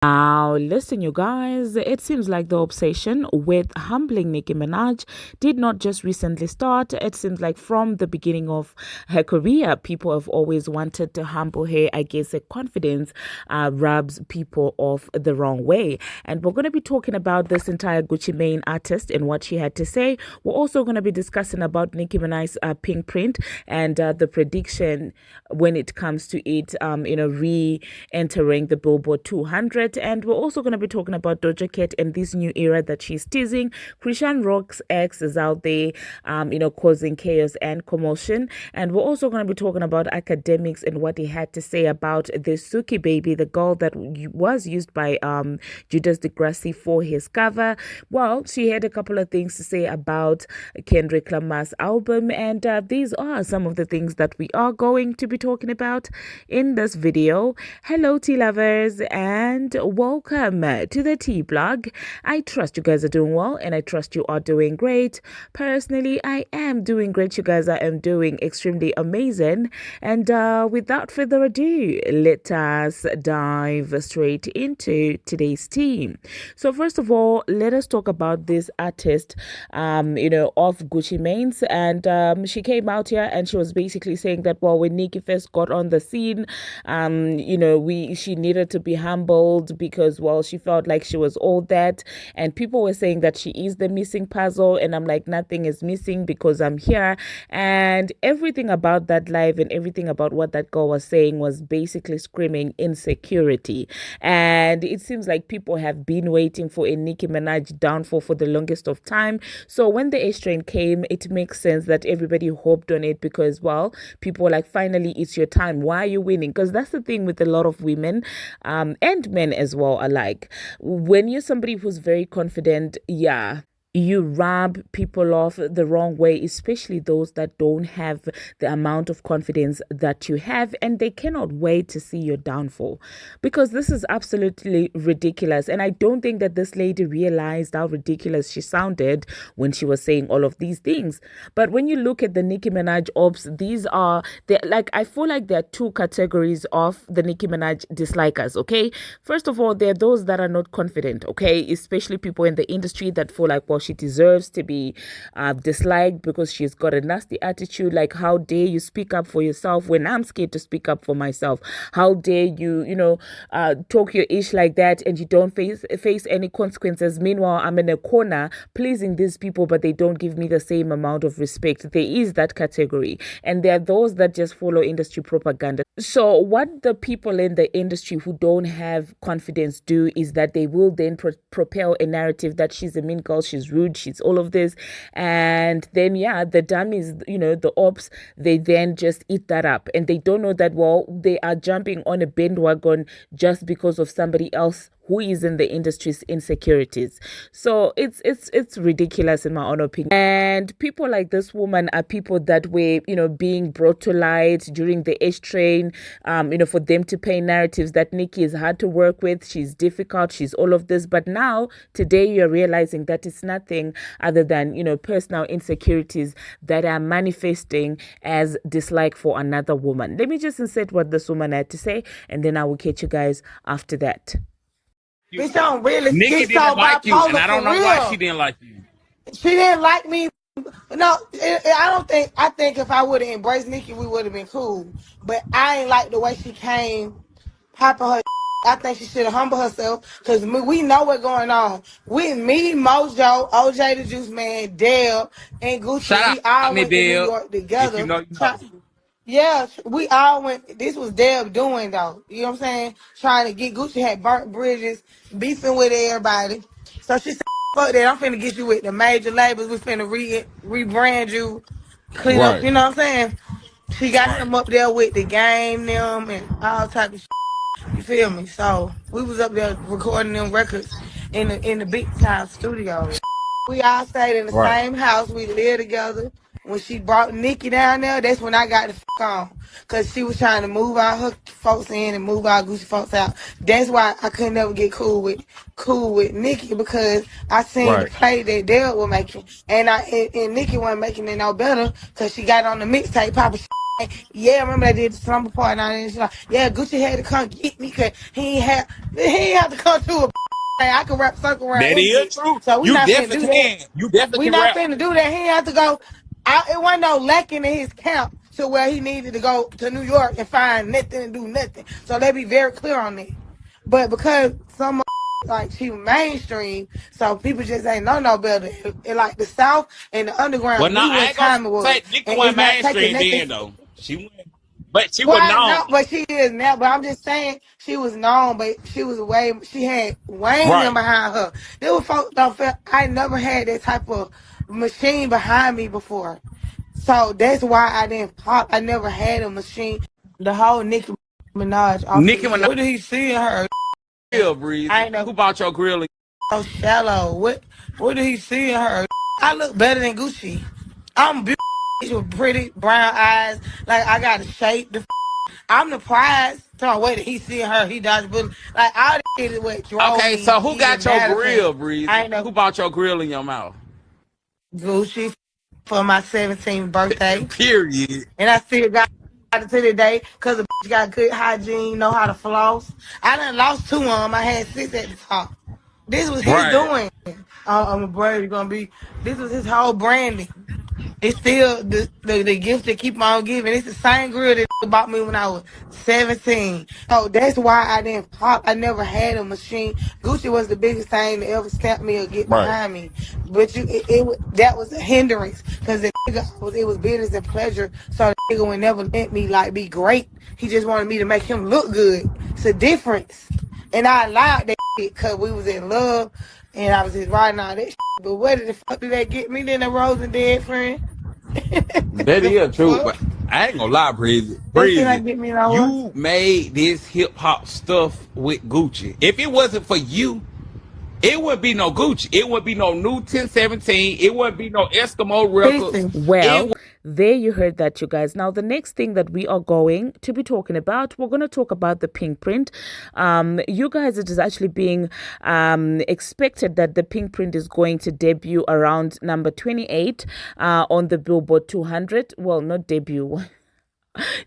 Now, listen, you guys, it seems like the obsession with humbling Nicki Minaj did not just recently start. It seems like from the beginning of her career, people have always wanted to humble her. I guess her confidence rubs people off the wrong way. And we're going to be talking about this entire Gucci Mane artist and what she had to say. We're also going to be discussing about Nicki Minaj's Pink Print and the prediction when it comes to it, re-entering the Billboard 200. And we're also going to be talking about Doja Cat and this new era that she's teasing. Chrisean Rock's ex is out there, causing chaos and commotion. And we're also going to be talking about Akademiks and what he had to say about the Suki Baby, the girl that was used by Judas Degrassi for his cover. Well, she had a couple of things to say about Kendrick Lamar's album, and these are some of the things that we are going to be talking about in this video. Hello, tea lovers, and welcome to the tea blog. I trust you guys are doing well, and I trust you are doing great. Personally, I am doing great. You guys are doing extremely amazing. And without further ado, let us dive straight into today's tea. So first of all, let us talk about this artist, of Gucci Mane's, and she came out here and she was basically saying that, well, when Nicki first got on the scene, she needed to be humbled because, well, she felt like she was all that, and people were saying that she is the missing puzzle, and I'm like, nothing is missing because I'm here. And everything about that live and everything about what that girl was saying was basically screaming insecurity. And it seems like people have been waiting for a Nicki Minaj downfall for the longest of time. So when the H train came, it makes sense that everybody hoped on it because, well, people were like, finally, it's your time. Why are you winning? Because that's the thing with a lot of women and men as well alike. When you're somebody who's very confident, yeah, you rub people off the wrong way, especially those that don't have the amount of confidence that you have, and they cannot wait to see your downfall because this is absolutely ridiculous. And I don't think that this lady realized how ridiculous she sounded when she was saying all of these things. But when you look at the Nicki Minaj ops, I feel like there are two categories of the Nicki Minaj dislikers, okay? First of all, there are those that are not confident, okay? Especially people in the industry that feel like, well, she deserves to be disliked because she's got a nasty attitude. Like, how dare you speak up for yourself when I'm scared to speak up for myself? How dare you, talk your ish like that and you don't face any consequences? Meanwhile, I'm in a corner pleasing these people, but they don't give me the same amount of respect. There is that category, and there are those that just follow industry propaganda. So what the people in the industry who don't have confidence do is that they will then propel a narrative that she's a mean girl, she's rude, she's all of this. And then, yeah, the dummies, the ops, they then just eat that up. And they don't know that, well, they are jumping on a bandwagon just because of somebody else who is in the industry's insecurities. So it's ridiculous in my own opinion. And people like this woman are people that were, being brought to light during the H train, for them to paint narratives that Nicki is hard to work with, she's difficult, she's all of this. But now, today, you're realizing that it's nothing other than, personal insecurities that are manifesting as dislike for another woman. Let me just insert what this woman had to say, and then I will catch you guys after that. Bitch, don't really Nicki get so didn't like you, and bipolar I don't for know why real. she didn't like you. She didn't like me. No, I don't think. I think if I would have embraced Nicki, we would have been cool. But I ain't like the way she came, popping her. I think she should have humbled herself because we know what's going on. With me, Mojo, OJ the Juice Man, Dale, and Gucci, Shout we out all me, went to New Bill. York If you together. know, you know. Yeah, we all went. This was Deb doing though. You know what I'm saying? Trying to get Gucci had burnt bridges, beefing with everybody. So she said, "Fuck that! I'm finna get you with the major labels. We finna rebrand you, clean up." Right. You know what I'm saying? She got him up there with the game, them, and all type of. You feel me? So we was up there recording them records in the big time studio. We all stayed in the Right. same house. We lived together. When she brought Nicki down there, that's when I got the on. Cause she was trying to move all her folks in and move all Gucci folks out. That's why I couldn't never get cool with Nicki because I seen the Right. play that Dale was making. And Nicki wasn't making it no better cause she got on the mixtape popping Yeah, remember they did the slumber party and all that shit. Yeah, Gucci had to come get me because he ain't have to come to a I can rap circle around That this is bitch. true. So we You not finna do definitely that. can. You definitely We can not rap. finna do that. He ain't have to go out. It wasn't no lacking in his camp to where he needed to go to New York and find nothing and do nothing. So they be very clear on that. But because some like she mainstream, so people just ain't know no better. And like the South and the Well, underground no, knew I what ain't gonna time it was, say Nicki and went it's not taking mainstream nothing. then though. She went, but she was Well, known. no, but she is now. But I'm just saying she was known, but she was way. She had Wayne them Right. behind her. There were folks don't feel. I never had that type of machine behind me before, so that's why I didn't pop. I never had a machine. The whole Nicki Minaj Nicki outfit. Minaj What did he see in her? grill, Breezy. I ain't know. Who bought your grill? So shallow. What did he see in her? I look better than Gucci. I'm beautiful with pretty brown eyes. Like I got a shape. I'm the prize. So wait, he see her, he dodged bullet. Like all that shit is what drove Okay, me so who even got your madder for grill, him. I Breezy? ain't know Who bought your grill in your mouth? Gucci for my 17th birthday. Period. And I still got it to the day because the bitch got good hygiene, know how to floss. I done lost two of them. I had six at the top. This was his Right. doing. I'm a brave gonna be. This was his whole branding. It's still the gift that keep on giving. It's the same grill that bought me when I was 17. So that's why I didn't pop. I never had a machine. Gucci was the biggest thing to ever stamp me or get Right. behind me. But that was a hindrance because the nigga it was business and pleasure. So the nigga would never let me like be great. He just wanted me to make him look good. It's a difference. And I allowed that shit because we was in love and I was just riding all that shit. But where did the fuck did that get me? Then a Rose and dead friend. That The is true, fuck? but I ain't gonna lie, Breezy. That shit Breezy, ain't get me nowhere. you made this hip hop stuff with Gucci. If it wasn't for you, it wouldn't be no Gucci. It wouldn't be no new 1017. It wouldn't be no Eskimo records. Listen, It Well, there you heard that, you guys. Now, the next thing that we are going to be talking about, we're going to talk about the Pink Print. You guys, it is actually being expected that the Pink Print is going to debut around number 28 on the Billboard 200. Well, not debut.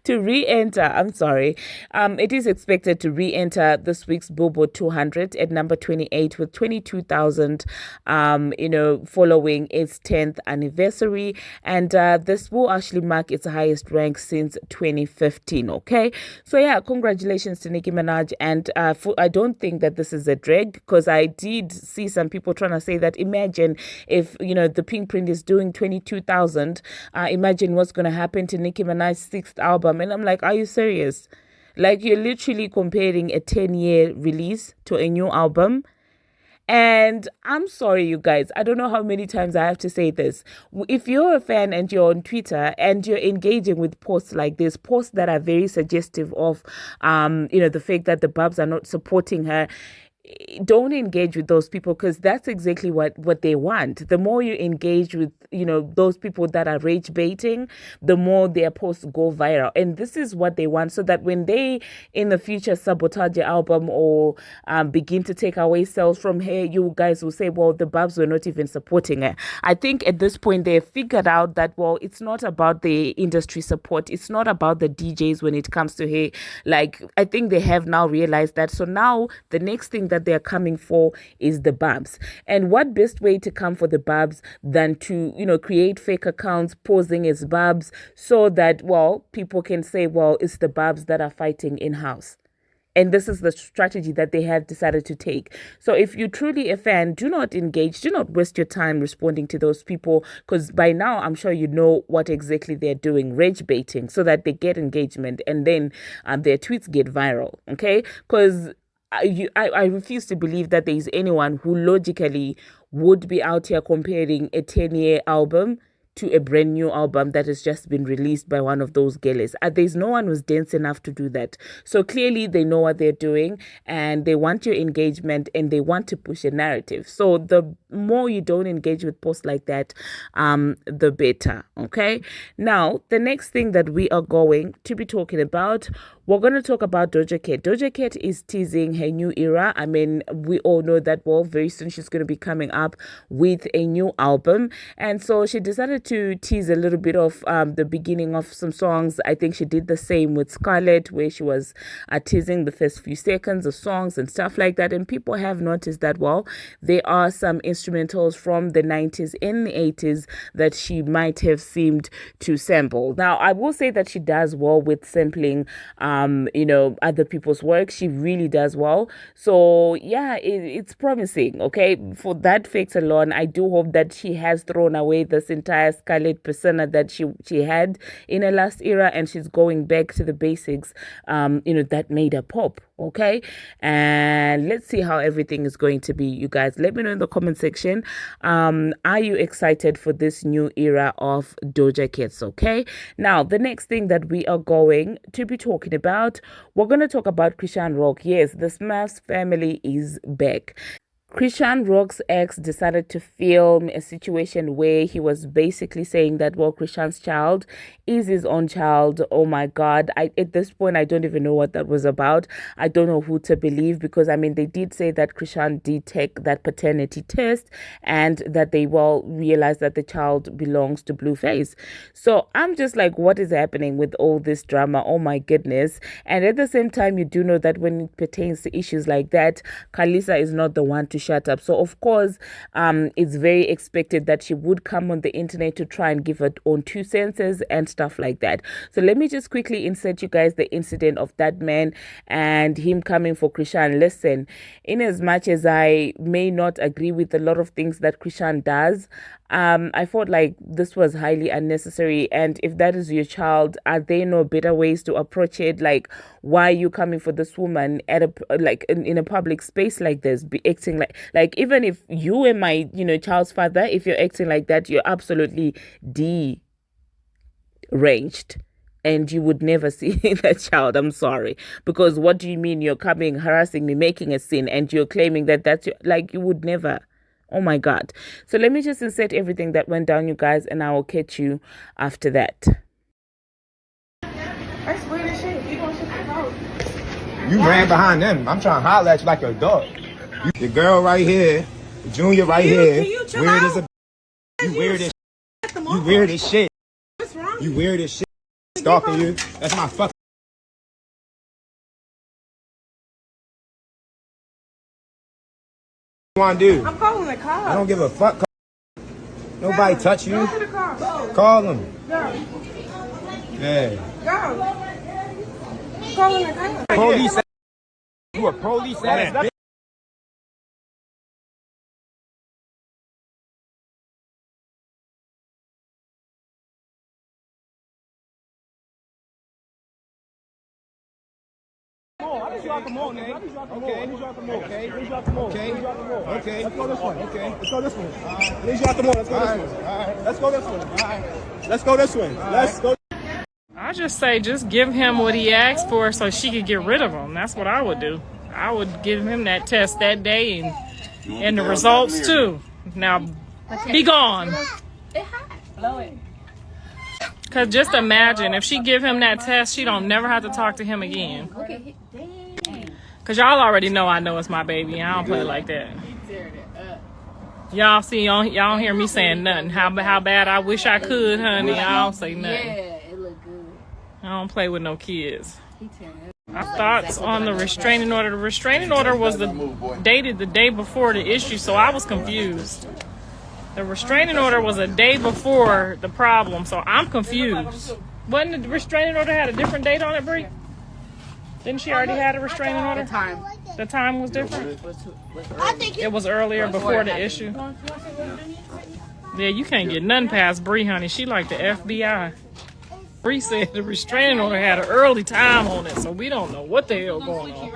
To re-enter, I'm sorry, it is expected to re-enter this week's Billboard 200 at number 28 with 22,000 following its 10th anniversary, and this will actually mark its highest rank since 2015. Okay, so yeah, congratulations to Nicki Minaj, and I don't think that this is a drag, because I did see some people trying to say that, imagine if the Pink Print is doing 22,000, imagine what's going to happen to Nicki Minaj's sixth album. And I'm like, are you serious? Like, you're literally comparing a 10-year release to a new album. And I'm sorry, you guys, I don't know how many times I have to say this. If you're a fan and you're on Twitter and you're engaging with posts like this, posts that are very suggestive of the fact that the Barbz are not supporting her, don't engage with those people, because that's exactly what they want. The more you engage with those people that are rage baiting, the more their posts go viral, and this is what they want, so that when they in the future sabotage your album or begin to take away sales from her, you guys will say, well, the Barbz were not even supporting her. I think at this point they've figured out that, well, it's not about the industry support, it's not about the DJs when it comes to her. Like, I think they have now realized that. So now the next thing that they're coming for is the Barbz. And what best way to come for the Barbz than to create fake accounts posing as Barbz, so that, well, people can say, well, it's the Barbz that are fighting in-house. And this is the strategy that they have decided to take. So if you're truly a fan, do not engage. Do not waste your time responding to those people, because by now I'm sure you know what exactly they're doing, rage baiting, so that they get engagement and then their tweets get viral. Okay? Because I refuse to believe that there is anyone who logically would be out here comparing a 10-year album to a brand new album that has just been released by one of those girls. There's no one who's dense enough to do that. So clearly they know what they're doing, and they want your engagement, and they want to push a narrative. So the more you don't engage with posts like that, the better. Okay. Now, the next thing that we are going to be talking about, we're going to talk about Doja Cat. Doja Cat is teasing her new era. I mean, we all know that, well, very soon she's going to be coming up with a new album. And so she decided to tease a little bit of the beginning of some songs. I think she did the same with Scarlett, where she was teasing the first few seconds of songs and stuff like that. And people have noticed that, well, there are some instrumentals from the 90s and the 80s that she might have seemed to sample. Now, I will say that she does well with sampling other people's work. She really does well. So yeah, it's promising. Okay, for that fact alone, I do hope that she has thrown away this entire Scarlett persona that she had in her last era, and she's going back to the basics that made her pop. Okay, and let's see how everything is going to be. You guys, let me know in the comment section. Are you excited for this new era of Doja Cat? Okay, now the next thing that we are going to be talking about, we're going to talk about Chrisean Rock. Yes, the Smurfs family is back. Chrisean Rock's ex decided to film a situation where he was basically saying that, well, Chrisean's child is his own child. Oh my God. At this point, I don't even know what that was about. I don't know who to believe, because, I mean, they did say that Chrisean did take that paternity test and that they will realize that the child belongs to Blueface. So I'm just like, what is happening with all this drama? Oh my goodness. And at the same time, you do know that when it pertains to issues like that, Kalisa is not the one to shut up. So of course, it's very expected that she would come on the internet to try and give her own 2 cents and stuff like that. So let me just quickly insert you guys the incident of that man and him coming for Chrisean. Listen, in as much as I may not agree with a lot of things that Chrisean does, I thought like this was highly unnecessary. And if that is your child, are there no better ways to approach it? Like, why are you coming for this woman at in a public space like this, be acting like even if you were my child's father, if you're acting like that, you're absolutely deranged. And you would never see that child. I'm sorry. Because what do you mean you're coming, harassing me, making a scene, and you're claiming that that's you would never. Oh my God. So let me just insert everything that went down, you guys, and I will catch you after that. You ran behind them. I'm trying to holler at you like a dog. The girl right here, Junior right here, weird as a. You weird as. You weird as shit. What's wrong? You weird as shit. Stalking you. That's my fucking. What you want to do? I'm calling the car. I don't give a fuck. Nobody touch you. Go to the car. Call them. Go. Yeah. Go. Calling the car. Police. You a police ass bitch. Okay. Let's go this one. Okay. Let's go this one. I need you out the mall. Let's go this one. Let's go this one. Let's go this way. Let's go. I just say just give him what he asked for so she could get rid of him. That's what I would do. I would give him that test that day and the results too. Now, be gone. Blow it. Cause just imagine if she give him that test, she don't never have to talk to him again. Okay, dang. Cause y'all already know I know it's my baby. I don't play like that. Y'all see, y'all don't hear me saying nothing. How bad I wish I could, honey. I don't say nothing. Yeah, it look good. I don't play with no kids. He tearing it. My thoughts on the restraining order. The restraining order was dated the day before the issue, so I was confused. The restraining order was a day before the problem, so I'm confused. Wasn't the restraining order had a different date on it, Bree? Didn't she already had a restraining order? The time was different? It was earlier before the issue. Yeah, you can't get nothing past Bree, honey. She like the FBI. Bree said the restraining order had an early time on it, so we don't know what the hell going on.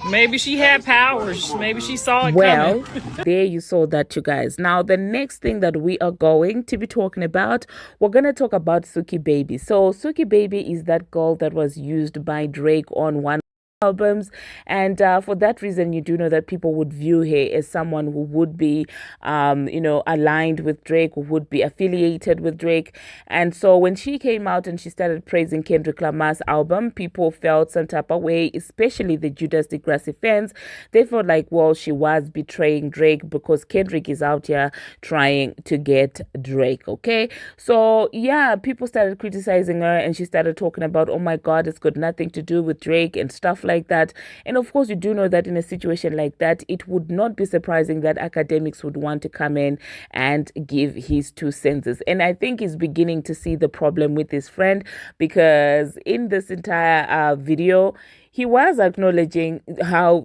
Maybe she had powers. Maybe she saw it Well, coming. there you saw that, you guys. Now, the next thing that we are going to be talking about, we're going to talk about Suki Baby. So, Suki Baby is that girl that was used by Drake on one albums, and for that reason you do know that people would view her as someone who would be aligned with Drake, who would be affiliated with Drake. And so when she came out and she started praising Kendrick Lamar's album, people felt some type of way, especially the Judas Degrassi fans. They felt like, well, she was betraying Drake because Kendrick is out here trying to get Drake. Okay, so yeah, people started criticizing her, and she started talking about, oh my god, it's got nothing to do with Drake and stuff like that. And of course, you do know that in a situation like that, it would not be surprising that Akademiks would want to come in and give his 2 cents. And I think he's beginning to see the problem with his friend, because in this entire video, he was acknowledging how,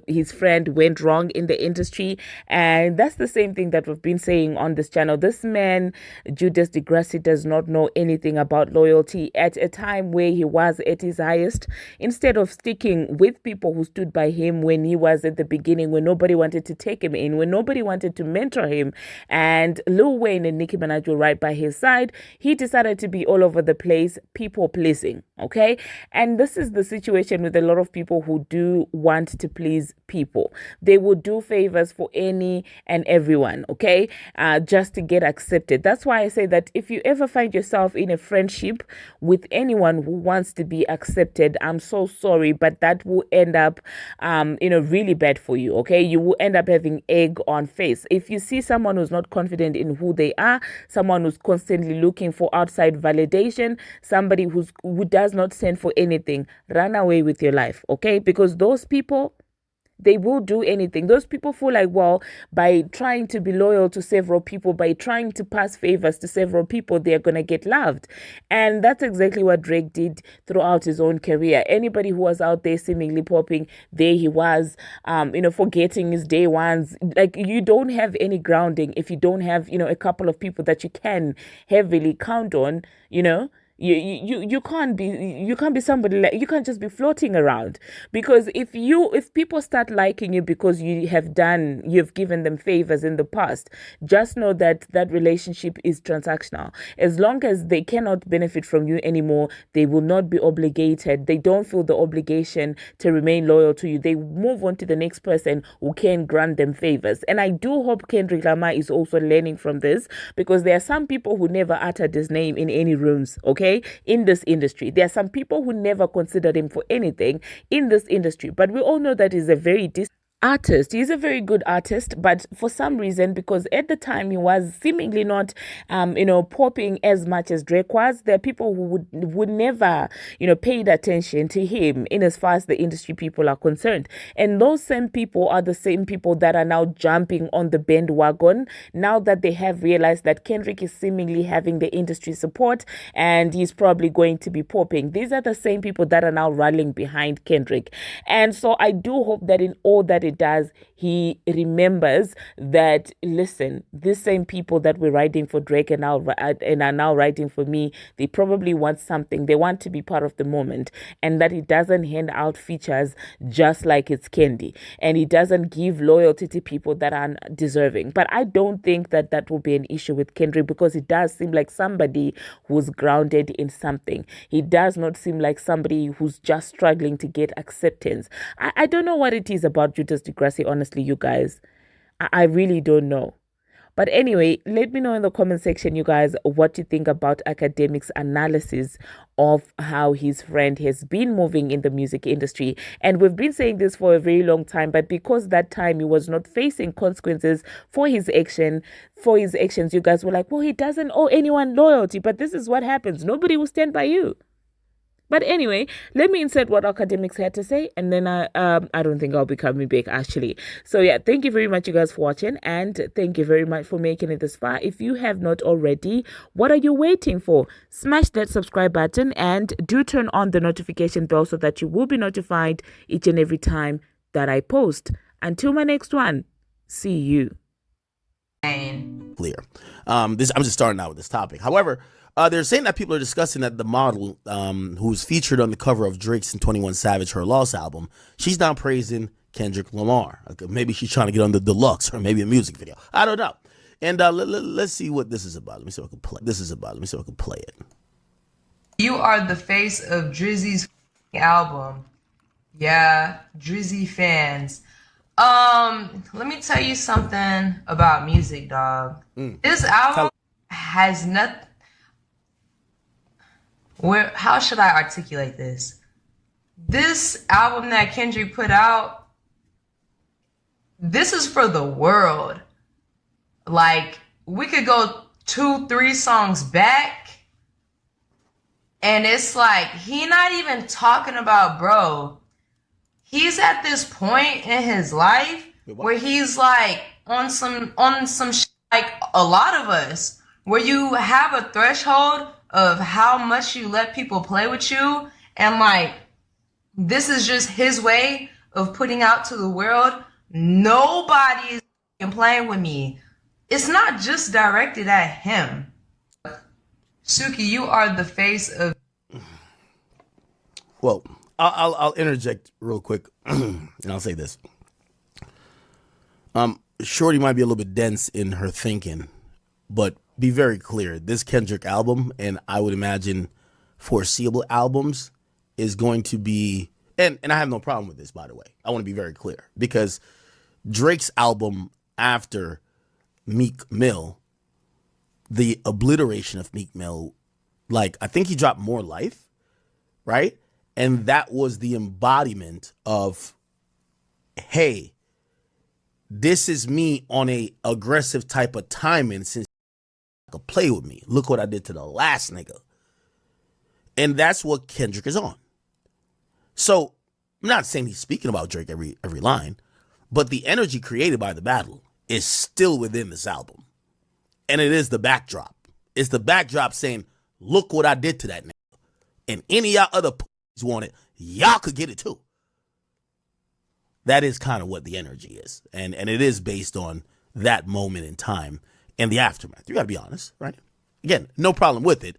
his friend went wrong in the industry. And that's the same thing that we've been saying on this channel. This man, Judas Degrassi, does not know anything about loyalty. At a time where he was at his highest, instead of sticking with people who stood by him when he was at the beginning, when nobody wanted to take him in, when nobody wanted to mentor him, and Lil Wayne and Nicki Minaj were right by his side, he decided to be all over the place, people pleasing. Okay, and this is the situation with a lot of people who do want to please people. They would do favors for any and everyone, okay, just to get accepted. That's why I say that if you ever find yourself in a friendship with anyone who wants to be accepted, I'm so sorry, but that will end up really bad for you. Okay, you will end up having egg on face. If you see someone who's not confident in who they are, someone who's constantly looking for outside validation, somebody who does not stand for anything, run away with your life. Okay, because those people, they will do anything. Those people feel like, well, by trying to be loyal to several people, by trying to pass favors to several people, they're going to get loved. And that's exactly what Drake did throughout his own career. Anybody who was out there seemingly popping, there he was, forgetting his day ones. Like, you don't have any grounding if you don't have, a couple of people that you can heavily count on, You can't be somebody like, you can't just be floating around, because if people start liking you because you've given them favors in the past, just know that that relationship is transactional. As long as they cannot benefit from you anymore, they will not be obligated. They don't feel the obligation to remain loyal to you. They move on to the next person who can grant them favors. And I do hope Kendrick Lamar is also learning from this, because there are some people who never uttered his name in any rooms, okay, in this industry. There are some people who never considered him for anything in this industry, but we all know that he's a very artist. He's a very good artist, but for some reason, because at the time he was seemingly not popping as much as Drake was, there are people who would never paid attention to him in as far as the industry people are concerned. And those same people are the same people that are now jumping on the bandwagon now that they have realized that Kendrick is seemingly having the industry support and he's probably going to be popping. These are the same people that are now rallying behind Kendrick. And so I do hope that in all that it does, he remembers that, listen, these same people that were writing for Drake and are now writing for me, they probably want something. They want to be part of the moment, and that he doesn't hand out features just like it's candy, and he doesn't give loyalty to people that are deserving. But I don't think that will be an issue with Kendrick, because it does seem like somebody who's grounded in something. He does not seem like somebody who's just struggling to get acceptance. I don't know what it is about Judas Degrassi, honestly, you guys. I really don't know. But anyway, let me know in the comment section, you guys, what you think about Akademiks' analysis of how his friend has been moving in the music industry. And we've been saying this for a very long time, but because that time he was not facing consequences for his actions, you guys were like, well, he doesn't owe anyone loyalty. But this is what happens. Nobody will stand by you. But anyway, let me insert what Akademiks had to say, and then I don't think I'll be coming back, actually. So yeah, thank you very much, you guys, for watching, and thank you very much for making it this far. If you have not already, what are you waiting for? Smash that subscribe button and do turn on the notification bell so that you will be notified each and every time that I post. Until my next one, see you. Clear. I'm just starting out with this topic. However, they're saying that people are discussing that the model who's featured on the cover of Drake's and 21 Savage Her Loss album, she's now praising Kendrick Lamar. Maybe she's trying to get on the deluxe, or maybe a music video. I don't know. And let's see what this is about. Let me see if I can play. Let me see if I can play it. You are the face of Drizzy's album. Yeah, Drizzy fans. Let me tell you something about music, dog. This album has nothing. How should I articulate this? This album that Kendrick put out, this is for the world. Like, we could go 2-3 songs back, and it's like, he not even talking about, bro. He's at this point in his life where he's like on some like a lot of us, where you have a threshold of how much you let people play with you, and like, this is just his way of putting out to the world, nobody is playing with me. It's not just directed at him. Suki, you are the face of. Well, I'll interject real quick, and I'll say this. Shorty might be a little bit dense in her thinking, but be very clear. This Kendrick album, and I would imagine foreseeable albums, is going to be, and I have no problem with this, by the way. I want to be very clear, because Drake's album after Meek Mill, the obliteration of Meek Mill, like, I think he dropped More Life, right? And that was the embodiment of, hey, this is me on a aggressive type of timing since you could play with me. Look what I did to the last nigga. And that's what Kendrick is on. So I'm not saying he's speaking about Drake every line, but the energy created by the battle is still within this album. And it is the backdrop. It's the backdrop saying, look what I did to that nigga. And any of y'all other p***s want it, y'all could get it too. That is kind of what the energy is. And it is based on that moment in time and the aftermath. You got to be honest, right? Again, no problem with it,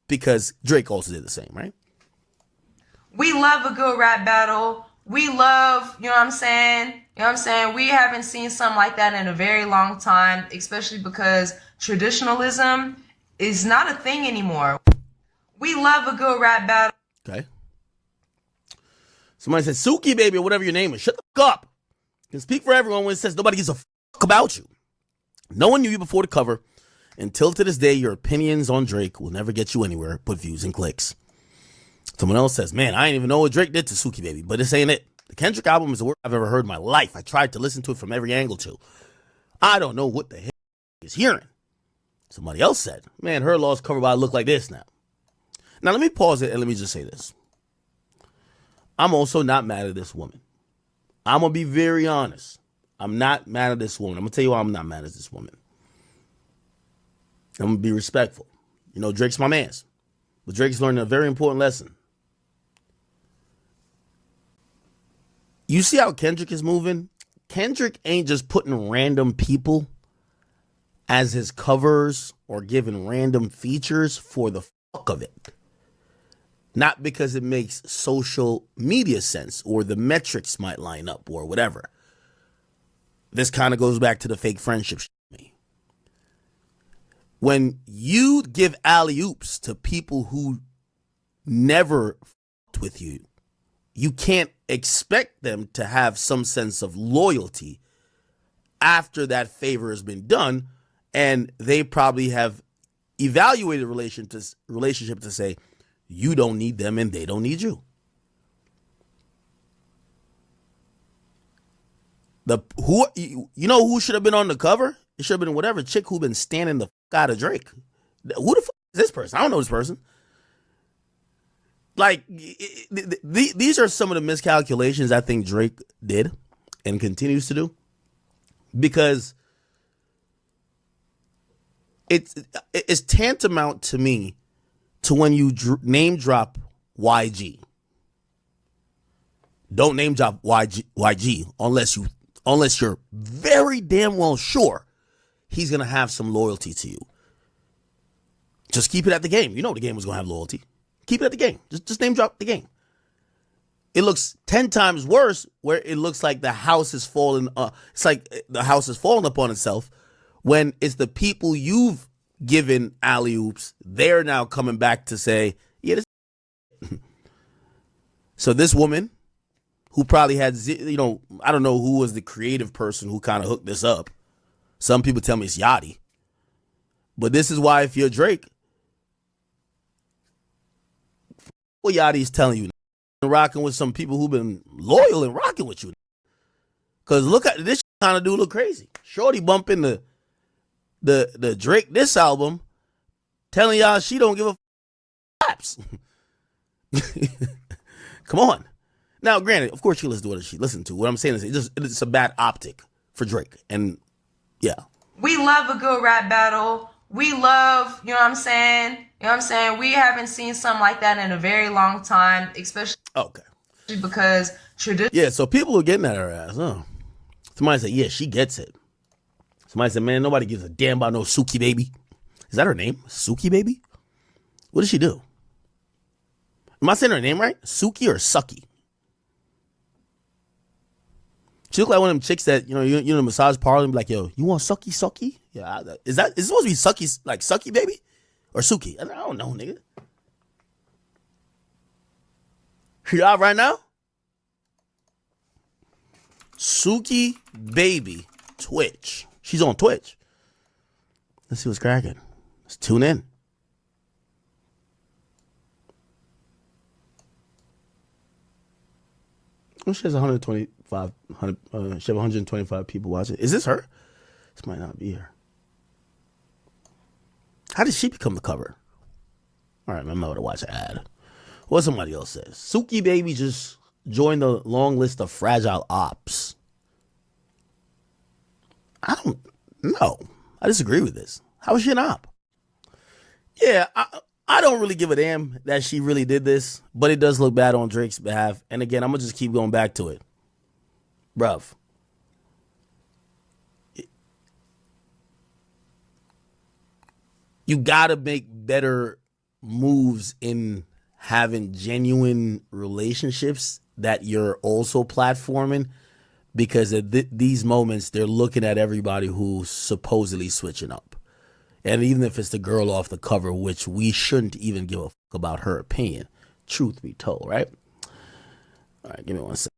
because Drake also did the same, right? We love a good rap battle. We love, you know what I'm saying? You know what I'm saying? We haven't seen something like that in a very long time, especially because traditionalism is not a thing anymore. We love a good rap battle. Okay. Somebody said, Suki Baby, or whatever your name is, shut the fuck up. You can speak for everyone when it says nobody gives a fuck about you. No one knew you before the cover. Until to this day, your opinions on Drake will never get you anywhere but views and clicks. Someone else says, man, I ain't even know what Drake did to Suki Baby, but this ain't it. The Kendrick album is the worst I've ever heard in my life. I tried to listen to it from every angle too. I don't know what the hell is hearing. Somebody else said, man, her law's cover by look like this now. Now let me pause it and let me just say this. I'm also not mad at this woman. I'm going to be very honest. I'm not mad at this woman. I'm going to tell you why I'm not mad at this woman. I'm going to be respectful. You know, Drake's my man's. But Drake's learning a very important lesson. You see how Kendrick is moving? Kendrick ain't just putting random people as his covers or giving random features for the fuck of it. Not because it makes social media sense or the metrics might line up or whatever. This kind of goes back to the fake friendship shit. When you give alley-oops to people who never fucked with you, you can't expect them to have some sense of loyalty after that favor has been done, and they probably have evaluated relationship to say, you don't need them and they don't need you. You know who should have been on the cover? It should have been whatever chick who been standing the fuck out of Drake. Who the fuck is this person? I don't know this person. Like, these are some of the miscalculations I think Drake did and continues to do, because it's tantamount to me to when you name drop YG. Don't name drop YG unless you're very damn well sure he's going to have some loyalty to you. Just keep it at the game. You know the game was going to have loyalty. Keep it at the game. Just name drop the game. It looks 10 times worse where it looks like the house is falling. It's like the house is falling upon itself when it's the people you've given alley-oops. They're now coming back to say, yeah, this. So this woman, who probably had, I don't know who was the creative person who kind of hooked this up. Some people tell me it's Yachty. But this is why if you're Drake, what Yachty's telling you, rocking with some people who've been loyal and rocking with you. Because look at this kind of dude look crazy. Shorty bumping the Drake this album, telling y'all she don't give a flaps. Come on. Now, granted, of course she listens to what she listened to. What I'm saying is it's a bad optic for Drake. And yeah. We love a good rap battle. We love, you know what I'm saying? You know what I'm saying? We haven't seen something like that in a very long time, especially because tradition. Yeah, so people are getting at her ass. Oh. Somebody said, yeah, she gets it. Somebody said, man, nobody gives a damn about no Suki Baby. Is that her name? Suki Baby? What does she do? Am I saying her name right? Suki or Sucky? She look like one of them chicks that, you know, the massage parlor and be like, yo, you want sucky? Yeah, is it supposed to be sucky, like Sucky Baby? Or Suki? I don't know, nigga. You out right now? Suki Baby, Twitch. She's on Twitch. Let's see what's cracking. Let's tune in. Oh, she has 125 people watching. Is this her? This might not be her. How did she become the cover? All right, I'm about to watch an ad. What somebody else says. Suki Baby just joined the long list of fragile ops. I don't know. I disagree with this. How is she an op? Yeah, I don't really give a damn that she really did this, but it does look bad on Drake's behalf. And again, I'm going to just keep going back to it. Bruv. You got to make better moves in having genuine relationships that you're also platforming, because at these moments, they're looking at everybody who's supposedly switching up. And even if it's the girl off the cover, which we shouldn't even give a fuck about her opinion, truth be told, right? All right, give me 1 second.